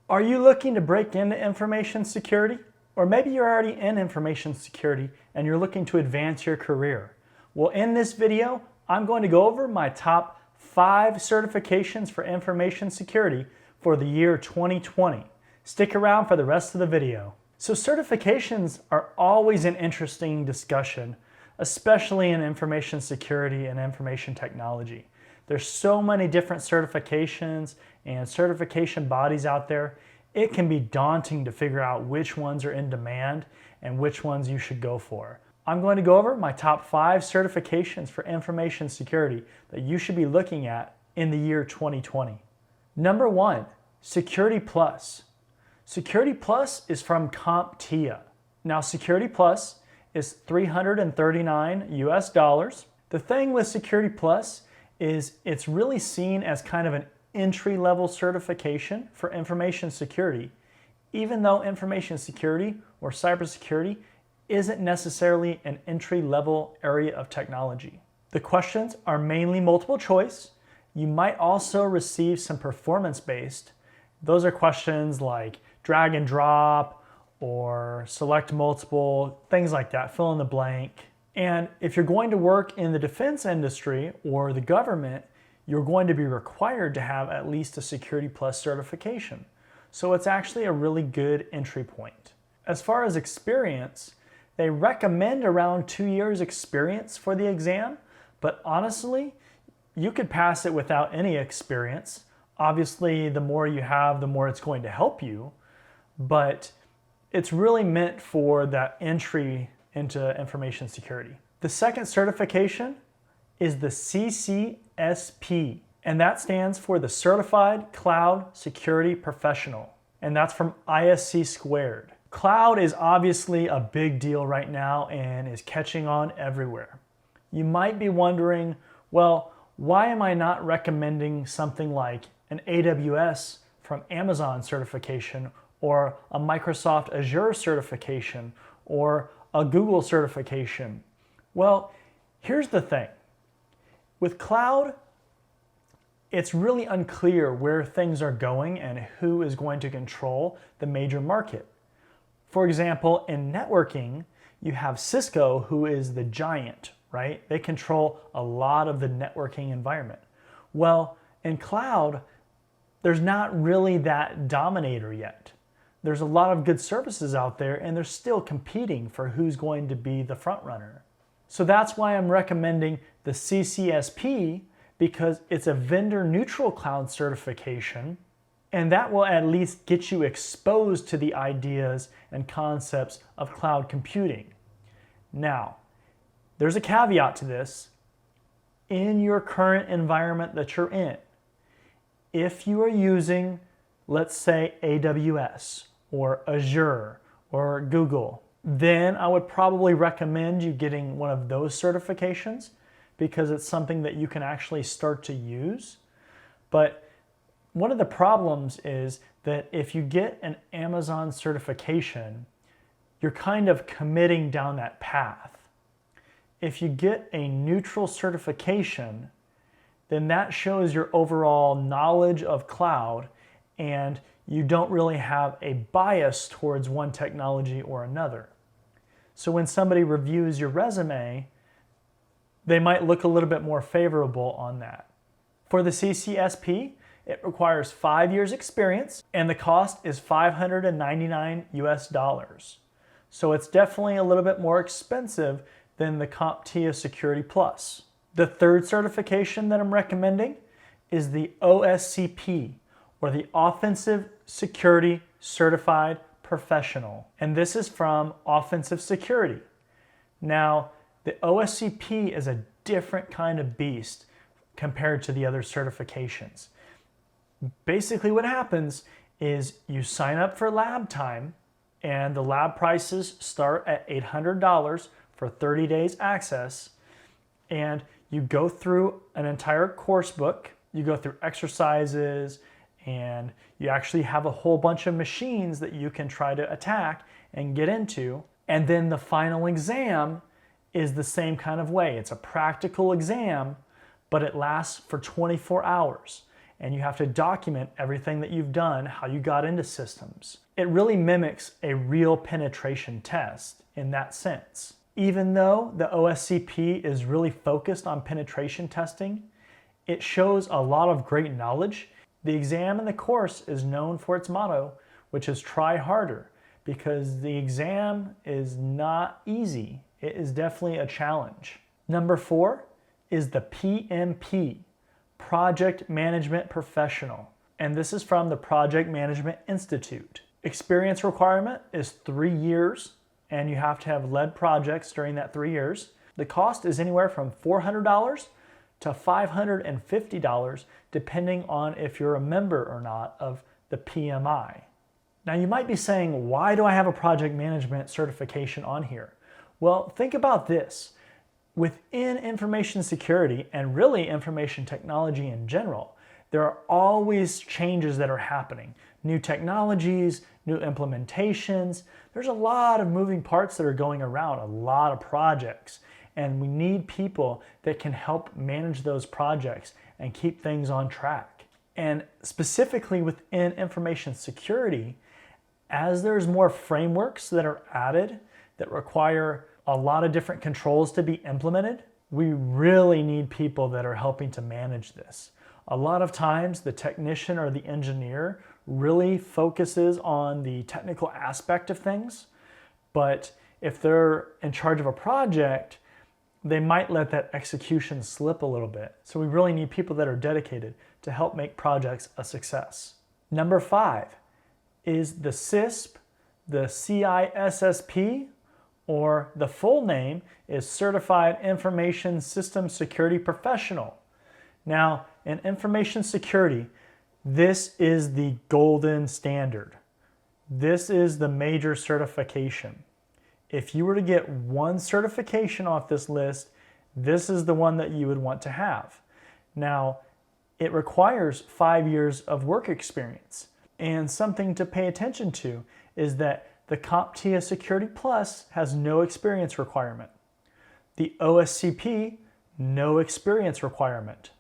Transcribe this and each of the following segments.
Are you looking to break into information security? Or maybe you're already in information security and you're looking to advance your career. Well, in this video, I'm going to go over my top 5 certifications for information security for the year 2020. Stick around for the rest of the video. So certifications are always an interesting discussion, especially in information security and information technology. There's so many different certifications and certification bodies out there. It can be daunting to figure out which ones are in demand and which ones you should go for. I'm going to go over my top 5 certifications for information security that you should be looking at in the year 2020. Number 1, Security Plus. Security Plus is from CompTIA. Now, Security Plus is $339 US. The thing with Security Plus is it's really seen as kind of an entry-level certification for information security, even though information security or cybersecurity isn't necessarily an entry-level area of technology. The questions are mainly multiple choice. You might also receive some performance-based. Those are questions like drag and drop or select multiple, things like that, fill in the blank. And if you're going to work in the defense industry or the government, you're going to be required to have at least a Security Plus certification. So it's actually a really good entry point. As far as experience, they recommend around 2 years experience for the exam, but honestly, you could pass it without any experience. Obviously, the more you have, the more it's going to help you, but it's really meant for that entry into information security. The second certification is the CCSP, and that stands for the Certified Cloud Security Professional, and that's from ISC squared. Cloud is obviously a big deal right now and is catching on everywhere. You might be wondering, well, why am I not recommending something like an AWS from Amazon certification or a Microsoft Azure certification or a Google certification? Well, here's the thing. With cloud, it's really unclear where things are going and who is going to control the major market. For example, in networking, you have Cisco, who is the giant, right? They control a lot of the networking environment. Well, in cloud, there's not really that dominator yet. There's a lot of good services out there and they're still competing for who's going to be the front runner. So that's why I'm recommending the CCSP, because it's a vendor neutral cloud certification, and that will at least get you exposed to the ideas and concepts of cloud computing. Now, there's a caveat to this. In your current environment that you're in, if you are using, let's say, AWS or Azure or Google, then I would probably recommend you getting one of those certifications because it's something that you can actually start to use. But one of the problems is that if you get an Amazon certification, you're kind of committing down that path. If you get a neutral certification, then that shows your overall knowledge of cloud and you don't really have a bias towards one technology or another. So when somebody reviews your resume, they might look a little bit more favorable on that. For the CCSP, it requires 5 years experience and the cost is $599 US. So it's definitely a little bit more expensive than the CompTIA Security Plus. The third certification that I'm recommending is the OSCP, or the Offensive Security Certified Professional. And this is from Offensive Security. Now, the OSCP is a different kind of beast compared to the other certifications. Basically what happens is you sign up for lab time and the lab prices start at $800 for 30 days access, and you go through an entire course book, you go through exercises, and you actually have a whole bunch of machines that you can try to attack and get into. And then the final exam is the same kind of way. It's a practical exam, but it lasts for 24 hours. and you have to document everything that you've done, how you got into systems. It really mimics a real penetration test in that sense. Even though the OSCP is really focused on penetration testing, it shows a lot of great knowledge. The exam and the course is known for its motto, which is try harder, because the exam is not easy. It is definitely a challenge. Number 4 is the PMP, Project Management Professional, and this is from the Project Management Institute. Experience requirement is 3 years, and you have to have led projects during that 3 years. The cost is anywhere from $400 to $550, depending on if you're a member or not of the PMI. Now you might be saying, why do I have a project management certification on here? Well, think about this. Within information security and really information technology in general, there are always changes that are happening. New technologies, new implementations. There's a lot of moving parts that are going around, a lot of projects. And we need people that can help manage those projects and keep things on track. And specifically within information security, as there's more frameworks that are added that require a lot of different controls to be implemented, we really need people that are helping to manage this. A lot of times the technician or the engineer really focuses on the technical aspect of things, but if they're in charge of a project, they might let that execution slip a little bit. So we really need people that are dedicated to help make projects a success. Number 5 is the CISSP, the CISSP, or the full name is Certified Information System Security Professional. Now, in information security, this is the golden standard. This is the major certification. If you were to get one certification off this list, this is the one that you would want to have. Now, it requires 5 years of work experience. And something to pay attention to is that the CompTIA Security Plus has no experience requirement. The OSCP, no experience requirement.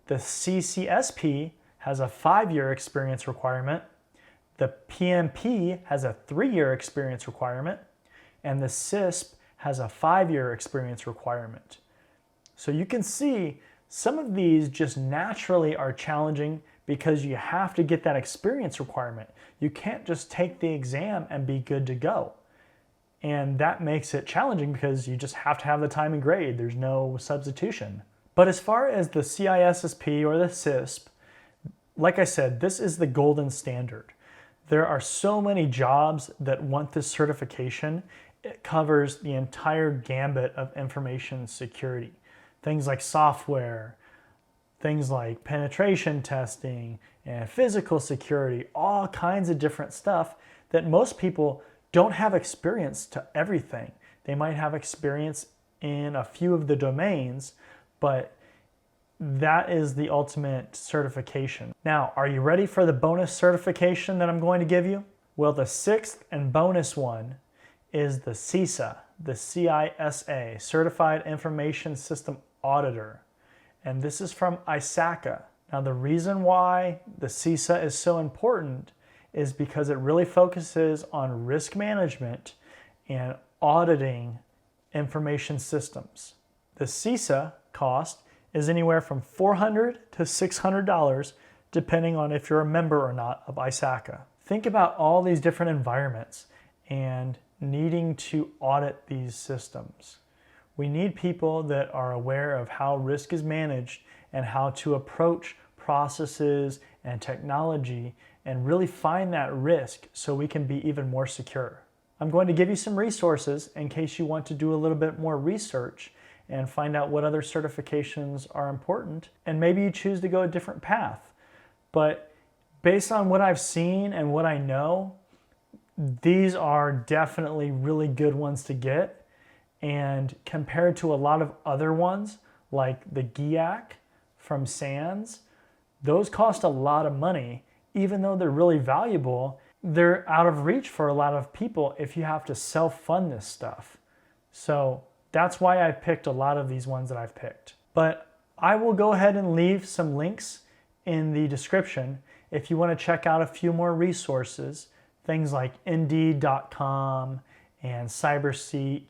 The CCSP has a 5-year experience requirement. The PMP has a 3-year experience requirement. And the CISSP has a 5-year experience requirement. So you can see some of these just naturally are challenging because you have to get that experience requirement. You can't just take the exam and be good to go. And that makes it challenging because you just have to have the time and grade. There's no substitution. But as far as the CISSP or the CISSP, like I said, this is the golden standard. There are so many jobs that want this certification. It covers the entire gambit of information security. Things like software, things like penetration testing and physical security, all kinds of different stuff that most people don't have experience to everything. They might have experience in a few of the domains, but that is the ultimate certification. Now, are you ready for the bonus certification that I'm going to give you? Well, the 6th and bonus one is the CISA, the CISA, Certified Information System Auditor. And this is from ISACA. Now, the reason why the CISA is so important is because it really focuses on risk management and auditing information systems. The CISA cost is anywhere from $400 to $600, depending on if you're a member or not of ISACA. Think about all these different environments and needing to audit these systems. We need people that are aware of how risk is managed and how to approach processes and technology and really find that risk so we can be even more secure. I'm going to give you some resources in case you want to do a little bit more research and find out what other certifications are important, and maybe you choose to go a different path. But based on what I've seen and what I know, these are definitely really good ones to get. And compared to a lot of other ones, like the GIAC from SANS, those cost a lot of money. Even though they're really valuable, they're out of reach for a lot of people if you have to self-fund this stuff. So that's why I picked a lot of these ones that I've picked. But I will go ahead and leave some links in the description if you want to check out a few more resources, things like Indeed.com and CyberSeek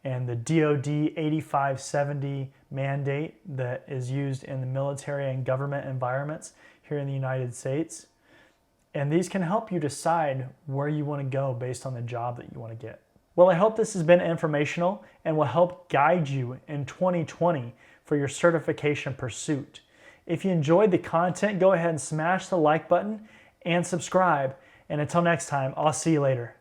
and the DoD 8570 mandate that is used in the military and government environments here in the United States. And these can help you decide where you want to go based on the job that you want to get. Well, I hope this has been informational and will help guide you in 2020 for your certification pursuit. If you enjoyed the content, go ahead and smash the like button and subscribe. And until next time, I'll see you later.